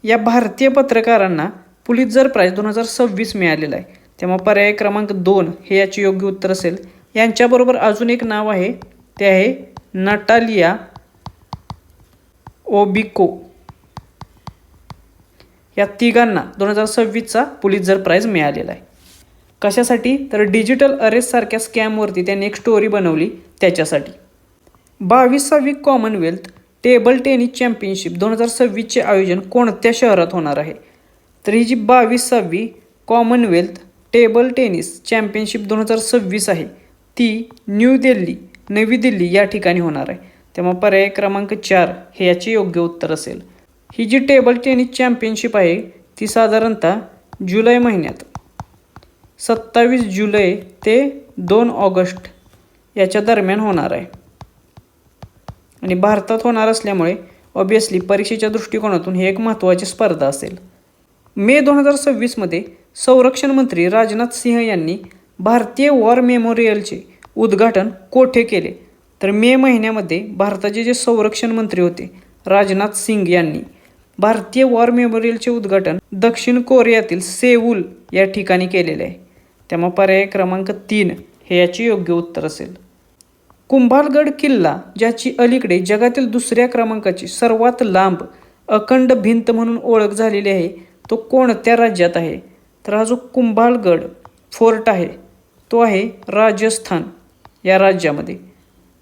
या भारतीय पत्रकारांना पुलित्झर प्राइज 2026 मिळालेला आहे. त्यामुळे पर्याय क्रमांक 2 हे याचे योग्य उत्तर असेल. यांच्याबरोबर अजून एक नाव आहे, ते आहे नटालिया ओबिको. या तिघांना 2026चा पुलित्झर प्राइज मिळालेला आहे. कशासाठी? तर डिजिटल अरेस्ट सारख्या स्कॅमवरती त्यांनी एक स्टोरी बनवली त्याच्यासाठी. 22वी कॉमनवेल्थ टेबल टेनिस चॅम्पियनशिप 2026चे आयोजन कोणत्या शहरात होणार आहे? तर ही जी 22वी कॉमनवेल्थ टेबल टेनिस चॅम्पियनशिप 2026 आहे ती नवी दिल्ली या ठिकाणी होणार आहे. त्यामुळे पर्याय क्रमांक 4 हे याचे योग्य उत्तर असेल. ही जी टेबल टेनिस चॅम्पियनशिप आहे ती साधारणतः जुलै महिन्यात 27 जुलै ते 2 ऑगस्ट याच्या दरम्यान होणार आहे, आणि भारतात होणार असल्यामुळे ऑब्वियसली परीक्षेच्या दृष्टिकोनातून ही एक महत्त्वाची स्पर्धा असेल. मे 2026मध्ये संरक्षण मंत्री राजनाथ सिंह यांनी भारतीय वॉर मेमोरियलचे उद्घाटन कोठे केले? तर मे महिन्यामध्ये भारताचे जे संरक्षण मंत्री होते राजनाथ सिंग यांनी भारतीय वॉर मेमोरियलचे उद्घाटन दक्षिण कोरियातील सेऊल या ठिकाणी केलेले आहे. त्यामुळे पर्याय क्रमांक 3 हे याचे योग्य उत्तर असेल. कुंभालगड किल्ला ज्याची अलीकडे जगातील दुसऱ्या क्रमांकाची सर्वात लांब अखंड भिंत म्हणून ओळख झालेली आहे तो कोणत्या राज्यात आहे? तर हा जो कुंभालगड फोर्ट आहे तो आहे राजस्थान या राज्यामध्ये.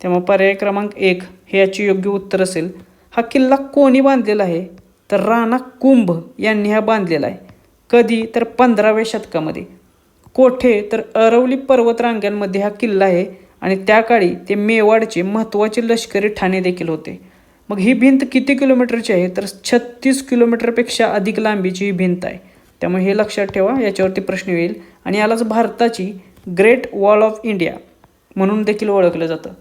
त्यामुळे पर्याय क्रमांक 1 हे याचे योग्य उत्तर असेल. हा किल्ला कोणी बांधलेला आहे? तर राणा कुंभ यांनी हा बांधलेला आहे. कधी? तर 15व्या शतकामध्ये. कोठे? तर अरवली पर्वतरांगांमध्ये हा किल्ला आहे आणि त्या काळी ते मेवाडचे महत्त्वाचे लष्करी ठाणे देखील होते. मग ही भिंत किती किलोमीटरची आहे? तर 36 किलोमीटरपेक्षा अधिक लांबीची ही भिंत आहे. त्यामुळे हे लक्षात ठेवा, याच्यावरती प्रश्न येईल. आणि यालाच भारताची ग्रेट वॉल ऑफ इंडिया म्हणून देखील ओळखलं जातं.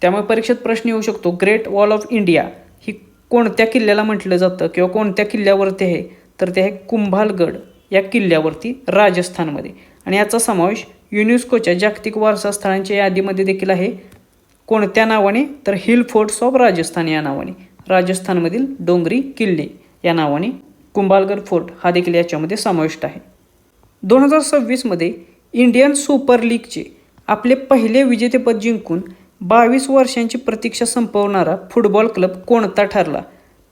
त्यामुळे परीक्षेत प्रश्न येऊ शकतो, ग्रेट वॉल ऑफ इंडिया ही कोणत्या किल्ल्याला म्हटलं जातं किंवा कोणत्या किल्ल्यावरती आहे? तर ते आहे कुंभालगड या किल्ल्यावरती राजस्थानमध्ये. आणि याचा समावेश युनेस्कोच्या जागतिक वारसा स्थळांच्या यादीमध्ये देखील आहे. कोणत्या नावाने? तर हिल फोर्ट्स ऑफ राजस्थान या नावाने. राजस्थानमधील डोंगरी किल्ले या नावाने कुंभालगड फोर्ट हा देखील याच्यामध्ये समाविष्ट आहे. 2026मध्ये इंडियन सुपर लीगचे आपले पहिले विजेतेपद जिंकून 22 वर्षांची प्रतीक्षा संपवणारा फुटबॉल क्लब कोणता ठरला?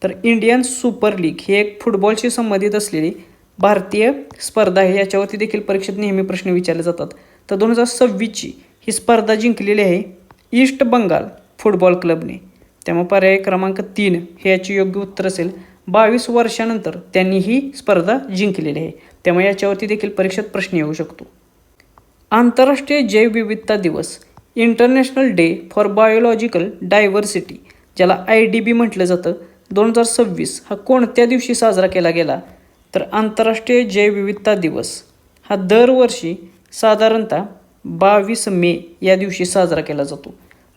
तर इंडियन सुपर लीग ही एक फुटबॉलशी संबंधित असलेली भारतीय स्पर्धा आहे. याच्यावरती देखील परीक्षेत नेहमी प्रश्न विचारले जातात. तर 2026ची ही स्पर्धा जिंकलेली आहे ईस्ट बंगाल फुटबॉल क्लबने. त्यामुळे पर्याय क्रमांक 3 हे याचे योग्य उत्तर असेल. 22 वर्षानंतर त्यांनी ही स्पर्धा जिंकलेली आहे. त्यामुळे याच्यावरती देखील परीक्षेत प्रश्न येऊ शकतो. आंतरराष्ट्रीय जैवविविधता दिवस, international day for biological diversity, ज्याला IDB म्हटलं जातं, 2026 हा कोणत्या दिवशी साजरा केला गेला? तर आंतरराष्ट्रीय जैवविविधता दिवस हा दरवर्षी साधारणतः 22 मे या दिवशी साजरा केला जातो.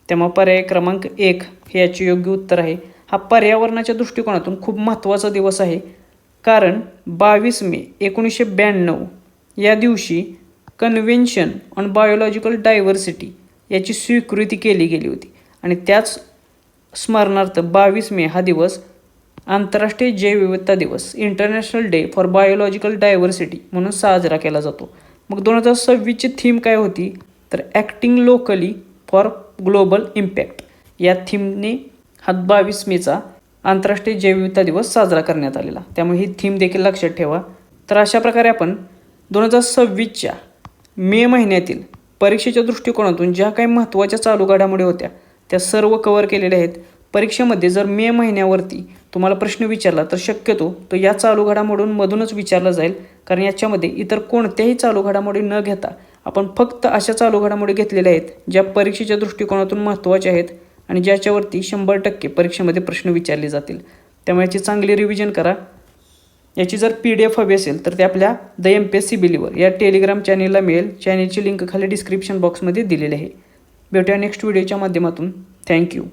त्यामुळे पर्याय क्रमांक 1 हे याचे योग्य उत्तर आहे. हा पर्यावरणाच्या दृष्टिकोनातून खूप महत्त्वाचा दिवस आहे, कारण 22 मे 1992 या दिवशी कन्व्हेन्शन ऑन बायोलॉजिकल डायव्हर्सिटी याची स्वीकृती केली गेली होती. आणि त्याच स्मरणार्थ 22 मे हा दिवस आंतरराष्ट्रीय जैवविविधता दिवस, international day for biological diversity म्हणून साजरा केला जातो. मग 2026ची थीम काय होती? तर acting locally for global impact या थीमने हा 22 मेचा आंतरराष्ट्रीय जैवविविधता दिवस साजरा करण्यात आलेला. त्यामुळे ही थीम देखील लक्षात ठेवा. तर अशा प्रकारे आपण 2026च्या मे महिन्यातील परीक्षेच्या दृष्टिकोनातून ज्या काही महत्त्वाच्या चालू घडामोडी होत्या त्या सर्व कव्हर केलेल्या आहेत. परीक्षेमध्ये जर मे महिन्यावरती तुम्हाला प्रश्न विचारला तर शक्यतो तो या चालू घडामोडींमधूनच विचारला जाईल, कारण याच्यामध्ये इतर कोणत्याही चालू घडामोडी न घेता आपण फक्त अशा चालू घडामोडी घेतलेल्या आहेत ज्या परीक्षेच्या दृष्टिकोनातून महत्त्वाच्या आहेत आणि ज्याच्यावरती 100% परीक्षेमध्ये प्रश्न विचारले जातील. त्यामुळे याची चांगली रिव्हिजन करा. याची जर PDF हवी असेल तर ते आपल्या द MPSC बिलीवर या टेलिग्राम चॅनेलला मिळेल. चॅनेलची लिंक खाली डिस्क्रिप्शन बॉक्समध्ये दिलेली आहे. भेटूया नेक्स्ट व्हिडिओच्या माध्यमातून. थँक्यू.